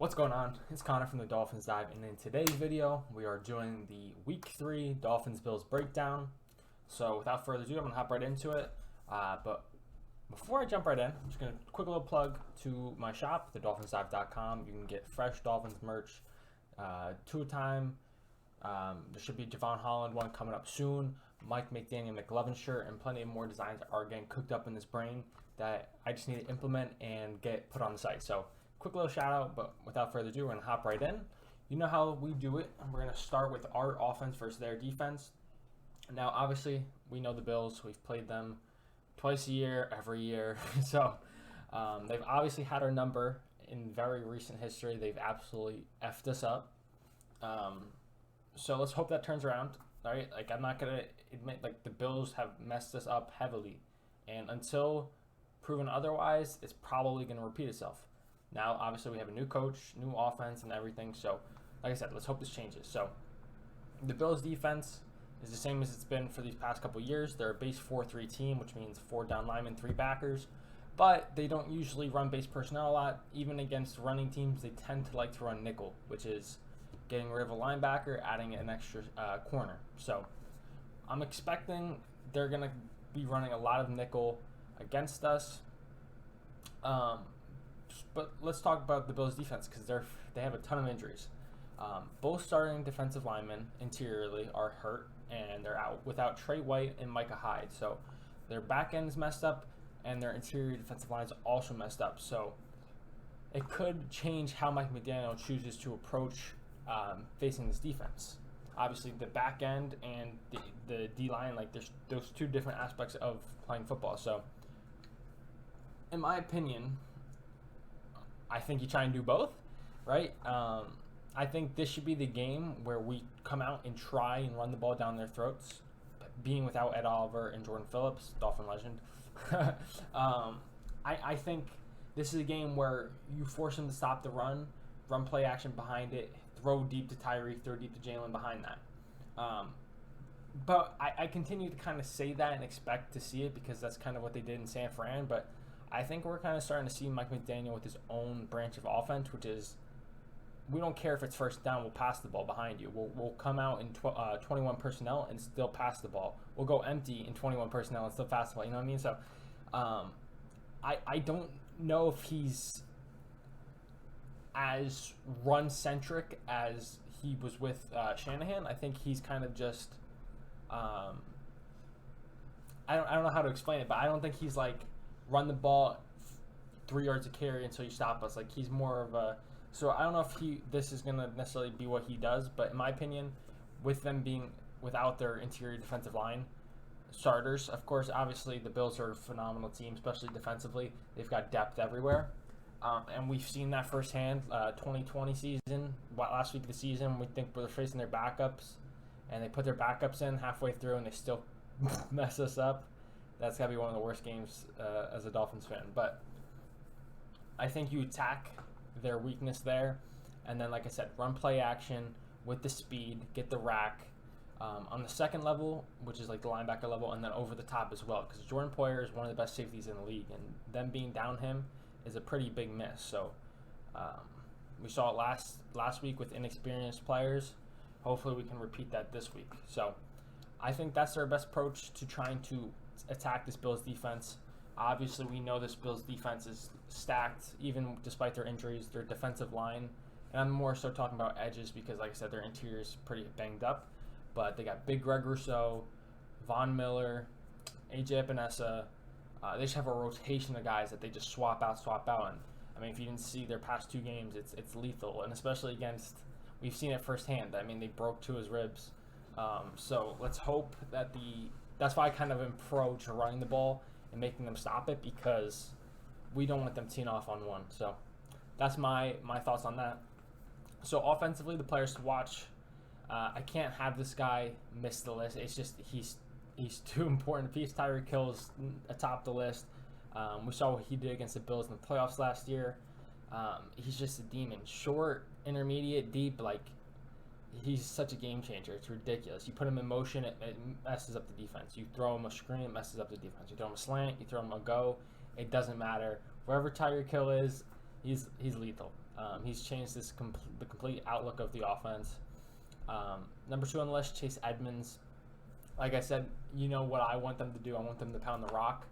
What's going on? It's Connor from the Dolphins Dive, and in today's video, we are doing the Week 3 Dolphins-Bills breakdown. So without further ado, I'm going to hop right into it. But before I jump right in, I'm just going to quick little plug to my shop, thedolphinsdive.com. You can get fresh Dolphins merch, two a time. There should be Javon Holland one coming up soon, Mike McDaniel McLovin shirt, and plenty of more designs are getting cooked up in this brain that I just need to implement and get put on the site. So quick little shout out, but without further ado, we're gonna hop right in. You know how we do it. We're gonna start with our offense versus their defense. Now, obviously, we know the Bills. We've played them twice a year, every year. So they've obviously had our number in very recent history. They've absolutely effed us up. So let's hope that turns around. All right, like I'm not gonna admit like the Bills have messed us up heavily, and until proven otherwise, it's probably gonna repeat itself. Now, obviously, we have a new coach, new offense, and everything. So, like I said, let's hope this changes. So, the Bills' defense is the same as it's been for these past couple years. They're a base 4-3 team, which means 4 down linemen, 3 backers. But they don't usually run base personnel a lot. Even against running teams, they tend to like to run nickel, which is getting rid of a linebacker, adding an extra corner. So, I'm expecting they're going to be running a lot of nickel against us. But let's talk about the Bills' defense because they have a ton of injuries. Both starting defensive linemen interiorly are hurt and they're out without Trey White and Micah Hyde. So their back end is messed up and their interior defensive line is also messed up. So it could change how Mike McDaniel chooses to approach facing this defense. Obviously, the back end and the D line, like there's those two different aspects of playing football. So, in my opinion, I think you try and do both, right? I think this should be the game where we come out and try and run the ball down their throats, being without Ed Oliver and Jordan Phillips, Dolphin legend. I think this is a game where you force them to stop the run play action behind it, throw deep to Tyreek, throw deep to Jalen behind that. But I continue to kind of say that and expect to see it because that's kind of what they did in San Fran, but I think we're kind of starting to see Mike McDaniel with his own branch of offense, which is we don't care if it's first down, we'll pass the ball behind you. We'll come out in 21 personnel and still pass the ball. We'll go empty in 21 personnel and still pass the ball. You know what I mean? So I don't know if he's as run-centric as he was with Shanahan. I think he's kind of just I don't know how to explain it, but I don't think he's like run the ball 3 yards of carry until you stop us. Like he's more of a. So I don't know if this is gonna necessarily be what he does, but in my opinion, with them being without their interior defensive line starters, of course, obviously the Bills are a phenomenal team, especially defensively. They've got depth everywhere, and we've seen that firsthand. 2020 season, last week of the season, we think we're facing their backups, and they put their backups in halfway through, and they still mess us up. That's got to be one of the worst games as a Dolphins fan. But I think you attack their weakness there. And then, like I said, run play action with the speed, get the rack on the second level, which is like the linebacker level, and then over the top as well. Because Jordan Poyer is one of the best safeties in the league. And them being down him is a pretty big miss. So we saw it last week with inexperienced players. Hopefully we can repeat that this week. So I think that's their best approach to trying to attack this Bills defense. Obviously, we know this Bills defense is stacked, even despite their injuries, their defensive line. And I'm more so talking about edges because, like I said, their interior is pretty banged up. But they got Big Greg Rousseau, Von Miller, AJ Epinesa. They just have a rotation of guys that they just swap out. And I mean, if you didn't see their past 2 games, it's lethal. And especially against, we've seen it firsthand. I mean, they broke 2 of his ribs. So let's hope that that's why I kind of am pro to running the ball and making them stop it because we don't want them teeing off on one. So that's my thoughts on that. So offensively, the players to watch, I can't have this guy miss the list. It's just he's too important a piece. Tyreek Hill's atop the list. We saw what he did against the Bills in the playoffs last year. He's just a demon. Short, intermediate, deep, like he's such a game changer. It's ridiculous. You put him in motion, it messes up the defense. You throw him a screen, it messes up the defense. You throw him a slant, you throw him a go, it doesn't matter. Wherever Tyreek Hill is, he's lethal. He's changed the complete outlook of the offense. Number 2 on the list, Chase Edmonds. Like I said, you know what I want them to do. I want them to pound the rock,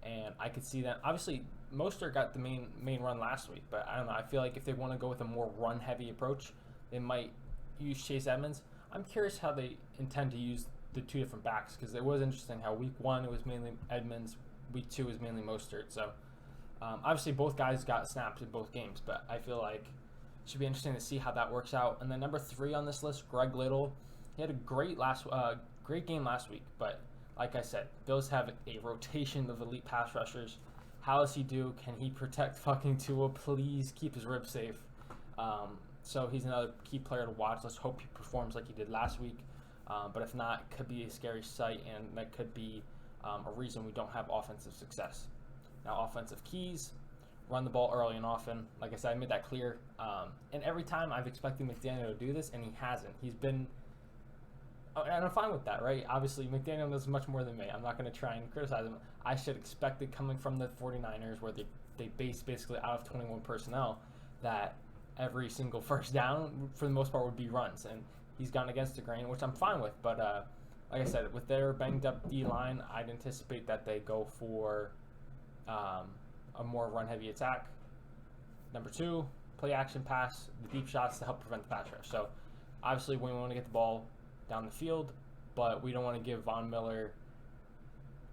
and I could see that. Obviously, Mostert got the main run last week, but I don't know. I feel like if they want to go with a more run-heavy approach, they might use Chase Edmonds. I'm curious how they intend to use the 2 different backs, because it was interesting how week 1 it was mainly Edmonds, week 2 was mainly Mostert. So obviously both guys got snaps in both games, but I feel like it should be interesting to see how that works out. And then number 3 on this list, Greg Little. He had a great game last week, but like I said, Bills have a rotation of elite pass rushers. How does he do? Can he protect fucking Tua? Please keep his ribs safe. So he's another key player to watch. Let's hope he performs like he did last week. But if not, it could be a scary sight, and that could be a reason we don't have offensive success. Now, offensive keys, run the ball early and often. Like I said, I made that clear. And every time I've expected McDaniel to do this, and he hasn't. He's been, and I'm fine with that, right? Obviously, McDaniel knows much more than me. I'm not going to try and criticize him. I should expect it coming from the 49ers, where they base basically out of 21 personnel, that every single first down, for the most part, would be runs. And he's gone against the grain, which I'm fine with. But like I said, with their banged-up D-line, I'd anticipate that they go for a more run-heavy attack. Number 2, play-action pass, the deep shots to help prevent the pass rush. So, obviously, we want to get the ball down the field, but we don't want to give Von Miller –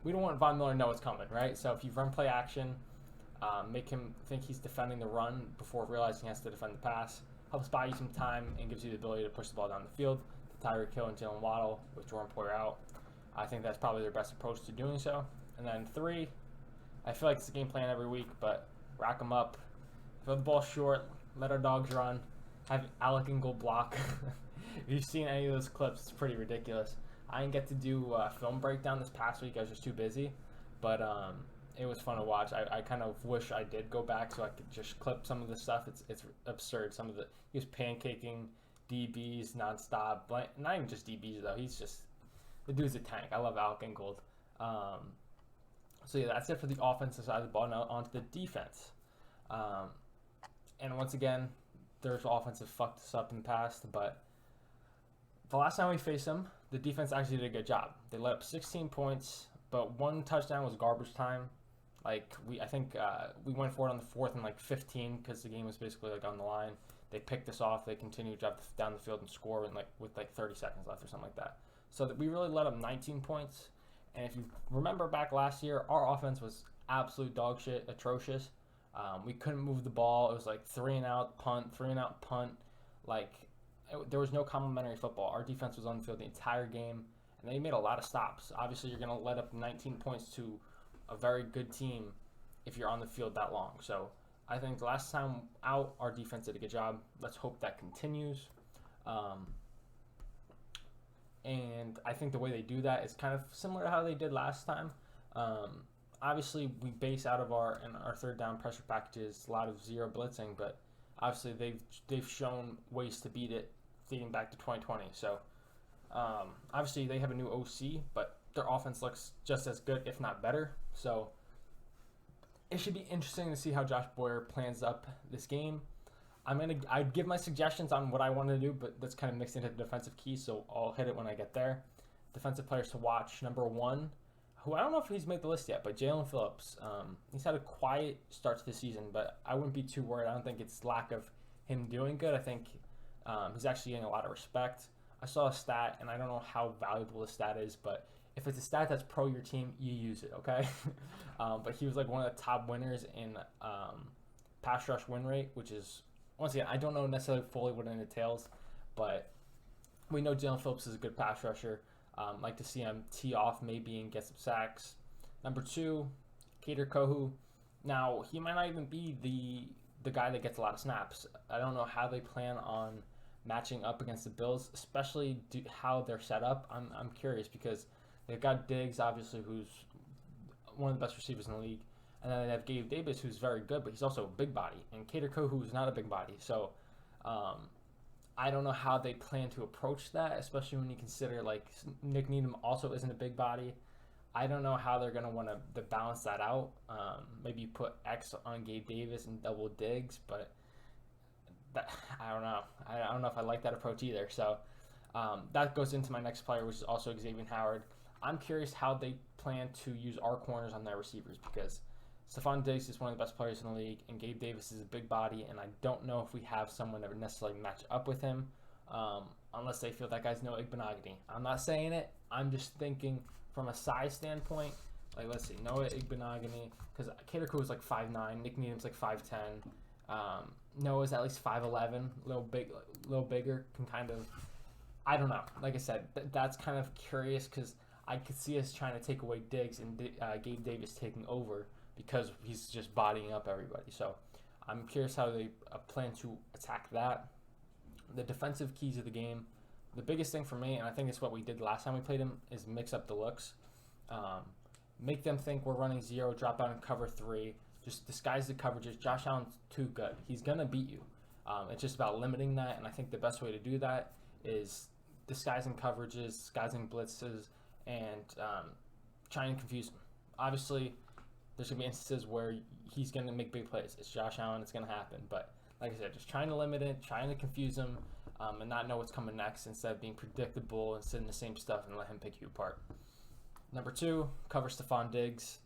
we don't want Von Miller to know what's coming, right? So, if you run play-action, make him think he's defending the run before realizing he has to defend the pass. Helps buy you some time and gives you the ability to push the ball down the field. The Tyreek Hill and Jalen Waddle with Jordan Poyer out. I think that's probably their best approach to doing so. And then 3, I feel like it's a game plan every week, but rack them up. Throw the ball short. Let our dogs run. Have Alec Ingold block. If you've seen any of those clips, it's pretty ridiculous. I didn't get to do a film breakdown this past week. I was just too busy. But it was fun to watch. I kind of wish I did go back so I could just clip some of the stuff. It's absurd. Some of he was pancaking DBs nonstop. Not even just DBs though. He's just, the dude's a tank. I love Alec Ingold. So yeah, that's it for the offensive side of the ball. Now onto the defense. And once again, there's offensive fucked us up in the past, but the last time we faced them, the defense actually did a good job. They let up 16 points, but 1 touchdown was garbage time. Like I think we went for it on the 4th and 15 because the game was basically on the line. They picked us off. They continued to drive down the field and score with 30 seconds left or something like that. So that we really let up 19 points. And if you remember back last year, our offense was absolute dog shit, atrocious. We couldn't move the ball. It was 3 and out punt, 3 and out punt. There was no complimentary football. Our defense was on the field the entire game, and they made a lot of stops. Obviously, you're going to let up 19 points to a very good team if you're on the field that long. So I think the last time out, our defense did a good job. Let's hope that continues. And I think the way they do that is kind of similar to how they did last time. Obviously, we base out of our third down pressure packages a lot of zero blitzing, but obviously they've shown ways to beat it dating back to 2020. So obviously they have a new OC, but their offense looks just as good, if not better. So it should be interesting to see how Josh Boyer plans up this game. I'd give my suggestions on what I want to do, but that's kind of mixed into the defensive keys, so I'll hit it when I get there. Defensive players to watch. Number 1, who I don't know if he's made the list yet, but Jalen Phillips. He's had a quiet start to the season, but I wouldn't be too worried. I don't think it's lack of him doing good. I think he's actually getting a lot of respect. I saw a stat, and I don't know how valuable the stat is, but if it's a stat that's pro your team, you use it, okay? But he was one of the top winners in pass rush win rate, which is, once again, I don't know necessarily fully what it entails, but we know Jalen Phillips is a good pass rusher. Like to see him tee off maybe and get some sacks. Number 2, Kader Kohu. Now, he might not even be the guy that gets a lot of snaps. I don't know how they plan on matching up against the Bills, especially how they're set up. I'm curious because they've got Diggs, obviously, who's one of the best receivers in the league. And then they have Gabe Davis, who's very good, but he's also a big body. And Kader Kohu is not a big body. So I don't know how they plan to approach that, especially when you consider Nick Needham also isn't a big body. I don't know how they're going to want to balance that out. Maybe put X on Gabe Davis and double Diggs, but I don't know. I don't know if I like that approach either. So that goes into my next player, which is also Xavier Howard. I'm curious how they plan to use our corners on their receivers because Stephon Diggs is one of the best players in the league, and Gabe Davis is a big body, and I don't know if we have someone that would necessarily match up with him unless they feel that guy's no Igbenogany. I'm not saying it. I'm just thinking from a size standpoint. Like, let's see, Noah Igbenogany, because Kader is like 5'9", Nick Needham's like 5'10". Noah's at least 5'11", a little bigger, can kind of, I don't know. Like I said, that's kind of curious because I could see us trying to take away Diggs and Gabe Davis taking over because he's just bodying up everybody. So I'm curious how they plan to attack that. The defensive keys of the game, the biggest thing for me, and I think it's what we did last time we played him, is mix up the looks. Make them think we're running zero, drop out and cover 3. Just disguise the coverages. Josh Allen's too good. He's going to beat you. It's just about limiting that, and I think the best way to do that is disguising coverages, disguising blitzes, and trying to confuse him. Obviously, there's going to be instances where he's going to make big plays. It's Josh Allen. It's going to happen. But like I said, just trying to limit it, trying to confuse him, and not know what's coming next instead of being predictable and sitting the same stuff and let him pick you apart. Number 2, cover Stephon Diggs.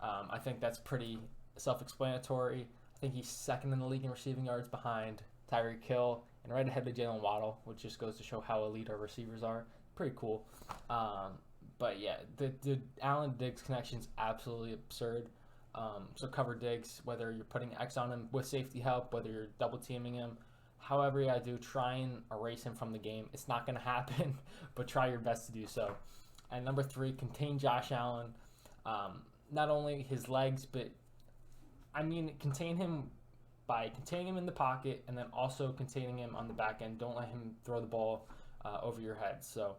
I think that's pretty self-explanatory. I think he's second in the league in receiving yards behind Tyreek Hill and right ahead of Jalen Waddle, which just goes to show how elite our receivers are. Pretty cool. But yeah, the Allen-Diggs connection is absolutely absurd. So cover Diggs, whether you're putting X on him with safety help, whether you're double teaming him, however you do, try and erase him from the game. It's not going to happen, but try your best to do so. And number 3, contain Josh Allen. Not only his legs, but contain him by containing him in the pocket and then also containing him on the back end. Don't let him throw the ball over your head. So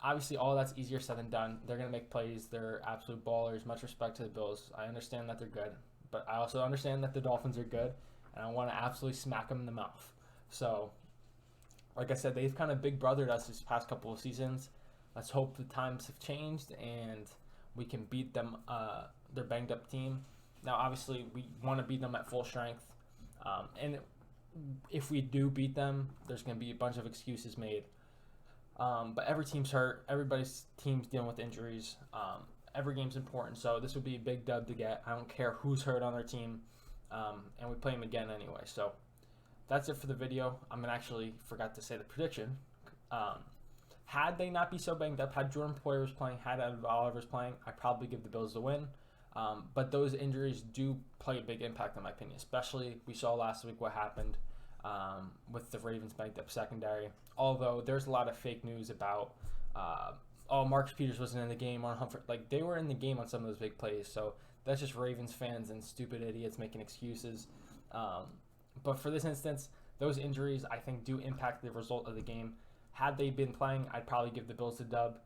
obviously all that's easier said than done. They're going to make plays. They're absolute ballers. Much respect to the Bills. I understand that they're good, but I also understand that the Dolphins are good, and I want to absolutely smack them in the mouth. So like I said, they've kind of big brothered us these past couple of seasons. Let's hope the times have changed and we can beat them, their banged up team. Now, obviously, we want to beat them at full strength. And if we do beat them, there's going to be a bunch of excuses made. But every team's hurt. Everybody's team's dealing with injuries. Every game's important. So this would be a big dub to get. I don't care who's hurt on their team. And we play them again anyway. So that's it for the video. Actually forgot to say the prediction. Had they not be so banged up, had Jordan Poyer was playing, had Ed Oliver was playing, I'd probably give the Bills the win. But those injuries do play a big impact in my opinion, especially we saw last week what happened with the Ravens banged up secondary. Although there's a lot of fake news about, Marcus Peters wasn't in the game on Humphrey. Like, they were in the game on some of those big plays. So that's just Ravens fans and stupid idiots making excuses. But for this instance, those injuries I think do impact the result of the game. Had they been playing, I'd probably give the Bills the dub,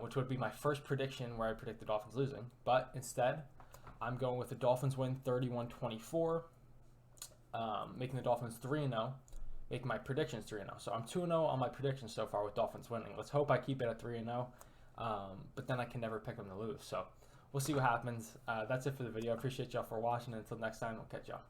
which would be my first prediction where I predict the Dolphins losing. But instead, I'm going with the Dolphins win 31-24, making the Dolphins 3-0, making my predictions 3-0. So I'm 2-0 on my predictions so far with Dolphins winning. Let's hope I keep it at 3-0, but then I can never pick them to lose. So we'll see what happens. That's it for the video. I appreciate y'all for watching, and until next time, we'll catch y'all.